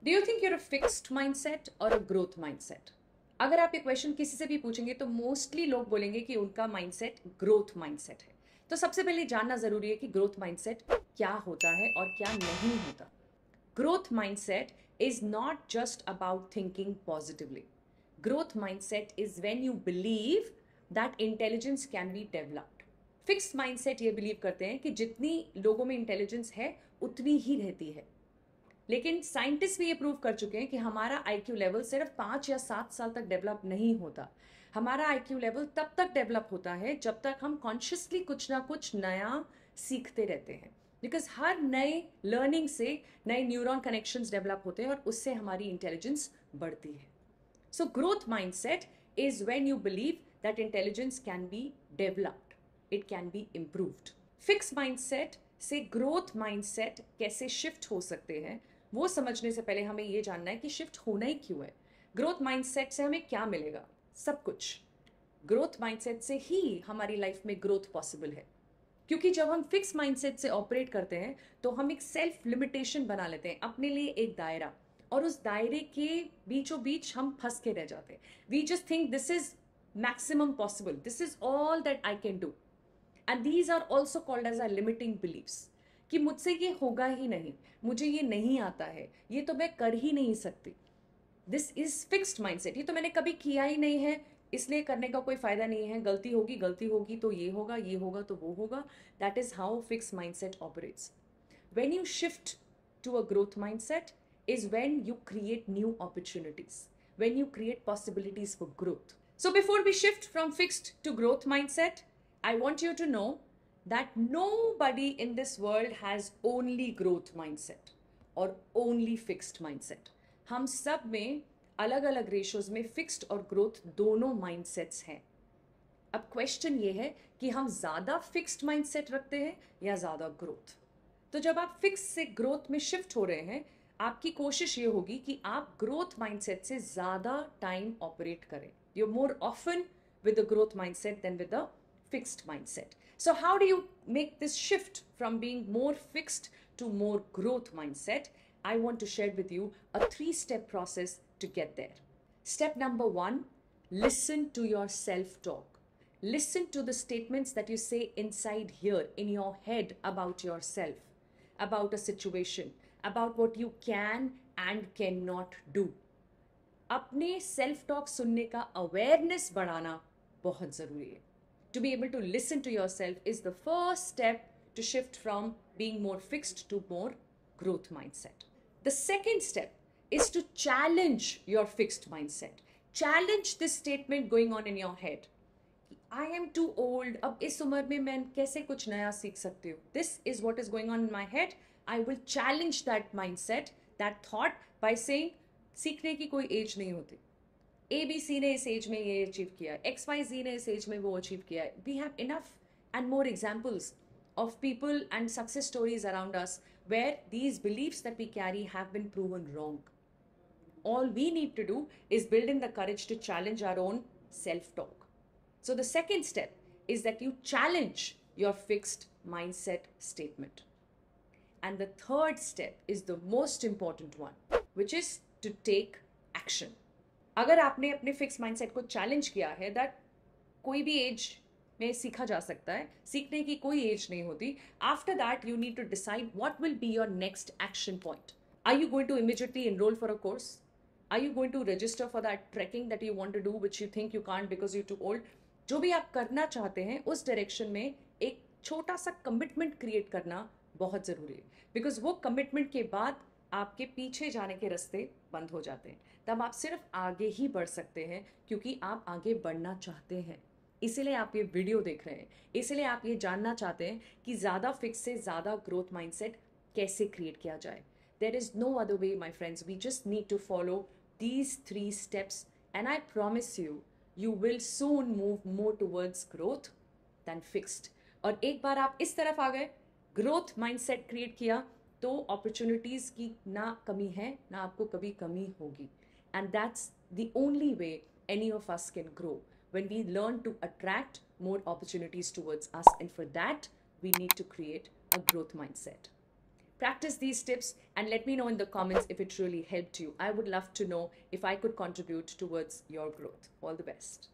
Do you think you're a fixed mindset और अ growth mindset? अगर आप ये क्वेश्चन किसी से भी पूछेंगे तो मोस्टली लोग बोलेंगे कि उनका माइंडसेट ग्रोथ माइंडसेट है। तो सबसे पहले जानना जरूरी है कि ग्रोथ माइंडसेट क्या होता है और क्या नहीं होता। Growth mindset is not just about thinking positively. Growth mindset is when you believe that intelligence can be developed. Fixed mindset ये believe करते हैं कि जितनी लोगों में इंटेलिजेंस है उतनी ही रहती है। लेकिन साइंटिस्ट भी ये प्रूव कर चुके हैं कि हमारा आईक्यू लेवल सिर्फ 5 या 7 साल तक डेवलप नहीं होता। हमारा आईक्यू लेवल तब तक डेवलप होता है जब तक हम कॉन्शियसली कुछ ना कुछ नया सीखते रहते हैं। बिकॉज हर नए लर्निंग से नए न्यूरॉन कनेक्शंस डेवलप होते हैं और उससे हमारी इंटेलिजेंस बढ़ती है। So growth mindset is when you believe that intelligence can be developed, it can be improved. Fix mindset से ग्रोथ माइंडसेट कैसे शिफ्ट हो सकते हैं वो समझने से पहले हमें ये जानना है कि शिफ्ट होना ही क्यों है। ग्रोथ माइंडसेट से हमें क्या मिलेगा? सब कुछ। ग्रोथ माइंडसेट से ही हमारी लाइफ में ग्रोथ पॉसिबल है। क्योंकि जब हम फिक्स माइंडसेट से ऑपरेट करते हैं तो हम एक सेल्फ लिमिटेशन बना लेते हैं, अपने लिए एक दायरा, और उस दायरे के बीचों बीच हम फंस के रह जाते हैं। We just think this is maximum possible, this is all that I can do, and these are also called as a limiting believes कि मुझसे ये होगा ही नहीं, मुझे ये नहीं आता है, ये तो मैं कर ही नहीं सकती। This is fixed mindset. ये तो मैंने कभी किया ही नहीं है, इसलिए करने का कोई फायदा नहीं है, गलती होगी तो ये होगा तो वो होगा। That is how fix mindset operates. When you shift to a growth mindset is when you create new opportunities, when you create possibilities for growth. So before we shift from fixed to growth mindset, I want you to know that nobody in this world has only growth mindset or only fixed mindset. हम सब में अलग अलग ratios में fixed और growth दोनों mindsets हैं। अब क्वेश्चन ये है कि हम ज़्यादा फिक्स्ड माइंडसेट रखते हैं या ज़्यादा ग्रोथ। तो जब आप फिक्स से ग्रोथ में शिफ्ट हो रहे हैं, आपकी कोशिश ये होगी कि आप ग्रोथ माइंडसेट से ज़्यादा टाइम ऑपरेट करें। You more often with the growth mindset than with the fixed mindset. So how do you make this shift from being more fixed to more growth mindset? I want to share with you a 3-step process to get there. Step number 1, listen to your self-talk. Listen to the statements that you say inside here in your head about yourself, about a situation, about what you can and cannot do. अपने self talk सुनने का awareness बढ़ाना बहुत ज़रूरी है। To be able to listen to your self is the first step to shift from being more fixed to more growth mindset. The second step is to challenge your fixed mindset. Challenge this statement going on in your head. I am too old, अब इस उम्र में मैं कैसे कुछ नया सीख सकती हूँ। This is what is going on in my head. I will challenge that mindset, that thought by saying सीखने की कोई एज नहीं होती। ABC ने इस एज में ये अचीव किया है, XYZ ने इस एज में वो अचीव किया है। We have enough and more examples of people and success stories around us where these beliefs that we carry have been proven wrong. All we need to do is build in the courage to challenge our own self-talk. So the second step is that you challenge your fixed mindset statement. And the third step is the most important one, which is to take action. अगर आपने अपने fix mindset को challenge किया है that कोई भी as में सीखा जा सकता है, सीखने की कोई एज नहीं होती, after that you need to decide what will be your next action point. Are you going to immediately enrol for a course? Are you going to register for that trekking that you want to do which you think you can't because you too old? जो भी आप करना चाहते हैं उस direction में एक छोटा सा कमिटमेंट क्रिएट करना बहुत ज़रूरी है। बिकॉज वो कमिटमेंट के बाद आपके पीछे जाने के रास्ते बंद हो जाते हैं, तब आप सिर्फ आगे ही बढ़ सकते हैं क्योंकि आप आगे बढ़ना चाहते हैं। इसीलिए आप ये वीडियो देख रहे हैं, इसीलिए आप ये जानना चाहते हैं कि ज़्यादा फिक्स से ज़्यादा ग्रोथ माइंडसेट कैसे क्रिएट किया जाए। There is no other way my friends, we just need to follow these 3 steps and I promise you, you will soon move more towards growth than fixed. और एक बार आप इस तरफ आ गए, ग्रोथ माइंडसेट क्रिएट किया, तो अपॉर्चुनिटीज़ की ना कमी है ना आपको कभी कमी होगी। And that's the only way any of us can grow, when we learn to attract more opportunities towards us, and for that we need to create a growth mindset. Practice these tips and let me know in the comments if it really helped you. I would love to know if I could contribute towards your growth. All the best.